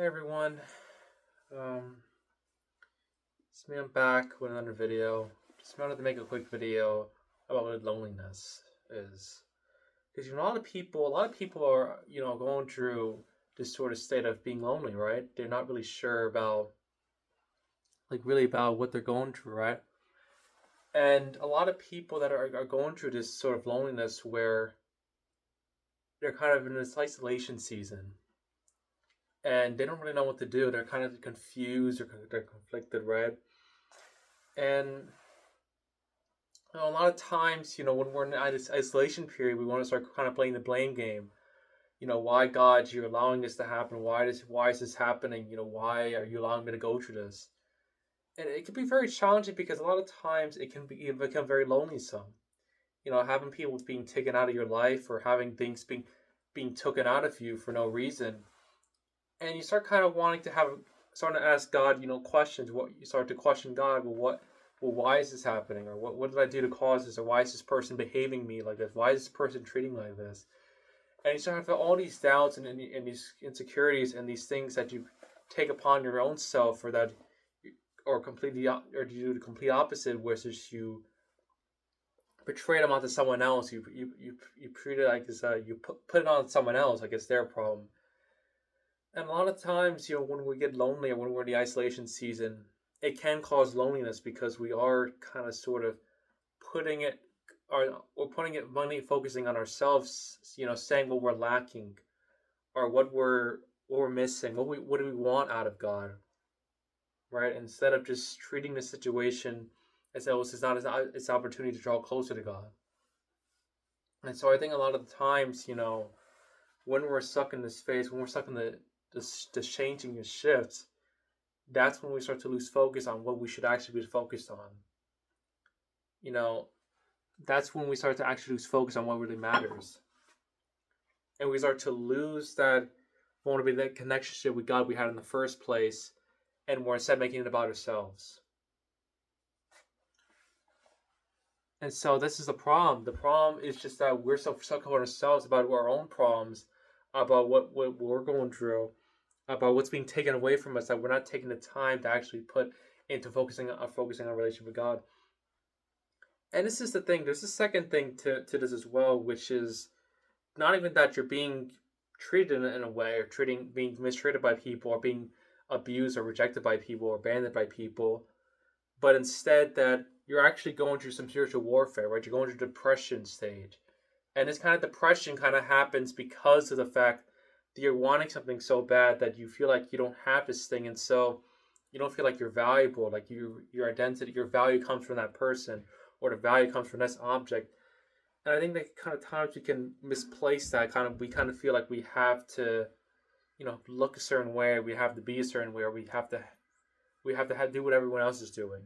Hey everyone, um, it's me. I'm back with another video. Just wanted to make a quick video about what loneliness is, because a lot of people are going through this sort of state of being lonely, right? They're not really sure about really about what they're going through, right? And a lot of people that are going through this sort of loneliness where they're kind of in this isolation season and they don't really know what to do. They're kind of confused or they're conflicted, right? And a lot of times, when we're in this isolation period, we want to start kind of playing the blame game. Why God, you're allowing this to happen? Why is this happening? Why are you allowing me to go through this? And it can be very challenging because a lot of times it become very lonesome. Having people being taken out of your life or having things being taken out of you for no reason, and you start kind of wanting to starting to ask God, questions. What you start to question God. Why is this happening? Or what did I do to cause this? Or why is this person behaving me like this? Why is this person treating me like this? And you start to have all these doubts and these insecurities and these things that you take upon your own self, or completely, or you do the complete opposite, which is you portray them onto someone else. You treat it like this. You put it on someone else like it's their problem. And a lot of times, when we get lonely or when we're in the isolation season, it can cause loneliness because we are kind of sort of putting it or putting it money focusing on ourselves, saying what we're lacking or what we're missing, what do we want out of God, right? Instead of just treating the situation as though it's not it's an opportunity to draw closer to God. And so I think a lot of the times, when we're stuck in this phase, when we're stuck in the changing and shifts, that's when we start to lose focus on what we should actually be focused on. You know, that's when we start to actually lose focus on what really matters. And we start to lose that vulnerability, that connection with God we had in the first place, and we're instead making it about ourselves. And so this is the problem. The problem is just that we're so stuck on ourselves about our own problems, about what we're going through, about what's being taken away from us, that we're not taking the time to actually put into focusing on relationship with God. And this is the thing. There's a second thing to this as well, which is not even that you're being treated in a way or being mistreated by people or being abused or rejected by people or abandoned by people, but instead that you're actually going through some spiritual warfare, right? You're going through depression stage. And this kind of depression kind of happens because of the fact that you're wanting something so bad that you feel like you don't have this thing, and so you don't feel like you're valuable, like your identity, your value comes from that person, or the value comes from this object. And I think that kind of times we can misplace that we kind of feel like we have to, look a certain way, we have to be a certain way, or we have to do what everyone else is doing.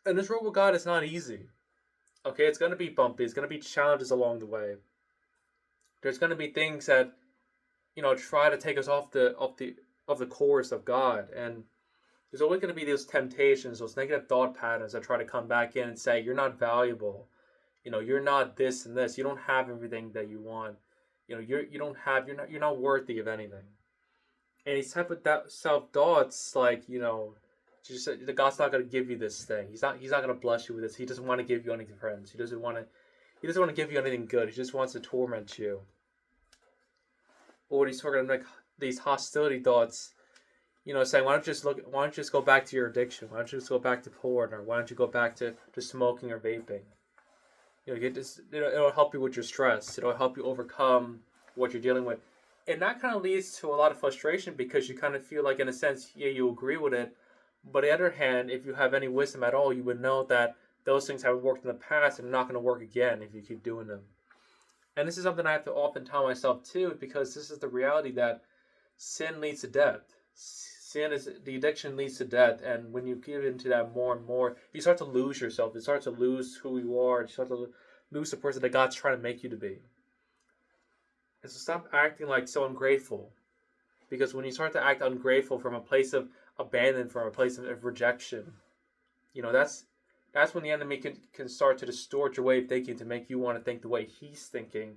And this road with God is not easy. Okay, it's gonna be bumpy. It's gonna be challenges along the way. There's gonna be things that try to take us off the course of God, and there's always gonna be those temptations, those negative thought patterns that try to come back in and say you're not valuable. You're not this and this. You don't have everything that you want. You're not worthy of anything. And these type of self thoughts, like just the God's not gonna give you this thing. He's not gonna bless you with this. He doesn't want to give you anything, friends. He doesn't want to give you anything good. He just wants to torment you. Or he's sort of like these hostility thoughts, saying why don't you just go back to your addiction? Why don't you just go back to porn, or why don't you go back to smoking or vaping? It'll help you with your stress. It'll help you overcome what you're dealing with. And that kind of leads to a lot of frustration because you kind of feel like, in a sense, yeah, you agree with it. But on the other hand, if you have any wisdom at all, you would know that those things have worked in the past and are not going to work again if you keep doing them. And this is something I have to often tell myself too, because this is the reality that sin leads to death. The addiction leads to death, and when you get into that more and more, you start to lose yourself. You start to lose who you are. You start to lose the person that God's trying to make you to be. And so stop acting like so ungrateful, because when you start to act ungrateful from a place of abandon, from a place of rejection, that's when the enemy can start to distort your way of thinking to make you want to think the way he's thinking,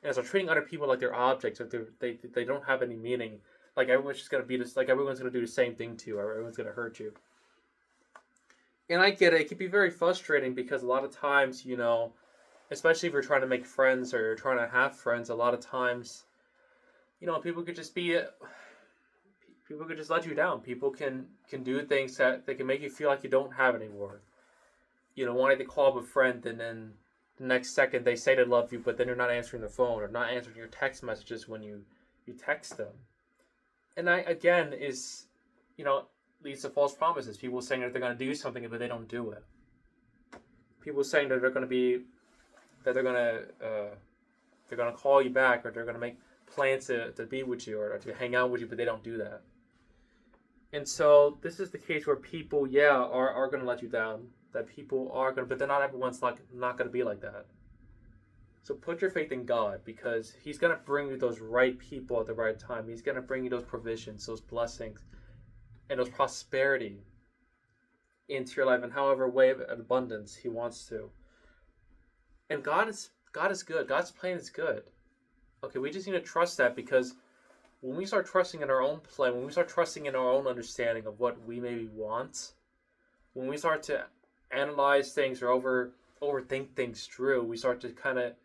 and start treating other people like they're objects, or they don't have any meaning. Like everyone's just gonna be this. Like everyone's gonna do the same thing to you, or everyone's gonna hurt you. And I get it. It can be very frustrating because a lot of times, especially if you're trying to make friends or you're trying to have friends, a lot of times, people could just be people could just let you down. People can do things that they can make you feel like you don't have any worth. Wanting to call up a friend and then the next second they say they love you, but then you're not answering the phone or not answering your text messages when you text them. And I again is, leads to false promises. People saying that they're going to do something, but they don't do it. People saying that they're going to call you back, or they're going to make plans to be with you or to hang out with you, but they don't do that. And so this is the case where people, are going to let you down. That people are going to, but then not everyone's not going to be like that. So put your faith in God, because He's going to bring you those right people at the right time. He's going to bring you those provisions, those blessings, and those prosperity into your life in however way of abundance He wants to. And God is good. God's plan is good. Okay, we just need to trust that, because when we start trusting in our own plan, when we start trusting in our own understanding of what we maybe want, when we start to analyze things or overthink things through, we start kind of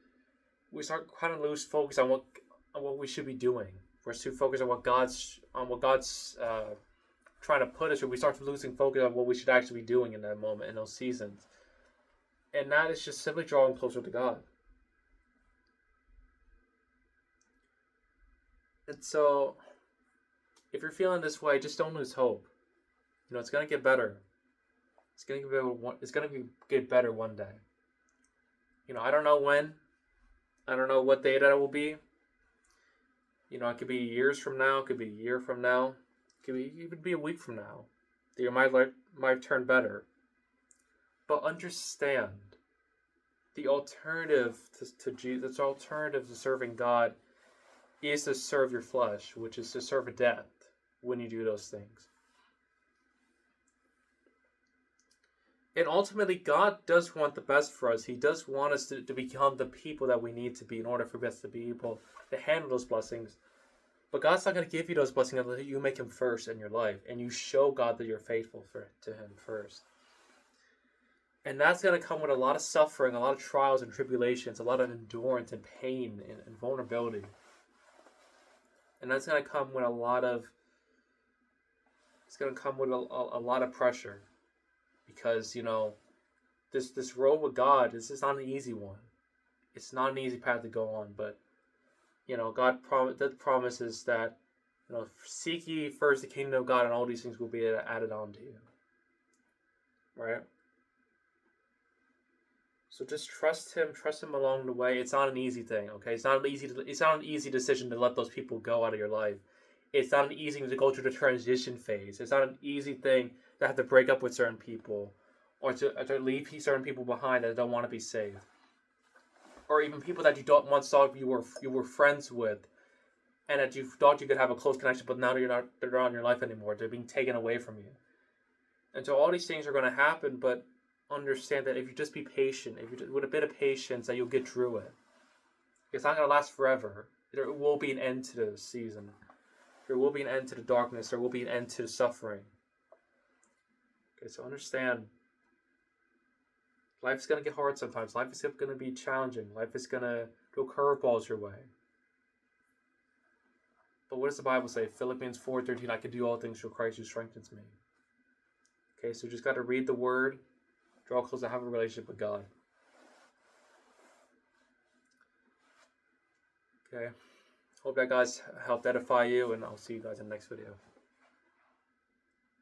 lose focus on what we should be doing. We're too focused on what God's trying to put us, or we start losing focus on what we should actually be doing in that moment, in those seasons. And that is just simply drawing closer to God. And so, if you're feeling this way, just don't lose hope. It's going to get better. It's going to get better one day. I don't know when. I don't know what day that it will be. It could be years from now. It could be a year from now. It could even be a week from now. The year might turn better. But understand, the alternative to Jesus, the alternative to serving God, is to serve your flesh, which is to serve a death when you do those things. And ultimately, God does want the best for us. He does want us to become the people that we need to be in order for us to be able to handle those blessings. But God's not going to give you those blessings unless you make Him first in your life, and you show God that you're faithful to Him first. And that's going to come with a lot of suffering, a lot of trials and tribulations, a lot of endurance and pain and vulnerability. And that's going to come with a lot of pressure, because this road with God is just not an easy one. It's not an easy path to go on, but God promises that seek ye first the kingdom of God, and all these things will be added on to you. Right? So just trust Him along the way. It's not an easy thing, okay? It's not an easy decision to let those people go out of your life. It's not an easy thing to go through the transition phase. It's not an easy thing to have to break up with certain people, or to leave certain people behind that don't want to be saved, or even people that you don't once thought you were friends with, and that you thought you could have a close connection, but now they're not in your life anymore. They're being taken away from you. And so all these things are going to happen, but understand that if you just be patient, with a bit of patience, that you'll get through it. It's not going to last forever. There will be an end to the season. There will be an end to the darkness. There will be an end to the suffering. Okay, so understand, life's going to get hard sometimes. Life is going to be challenging. Life is going to throw curveballs your way. But what does the Bible say? Philippians 4:13, I can do all things through Christ who strengthens me. Okay, so you just got to read the Word, draw close to have a relationship with God. Okay, hope that guys helped edify you, and I'll see you guys in the next video.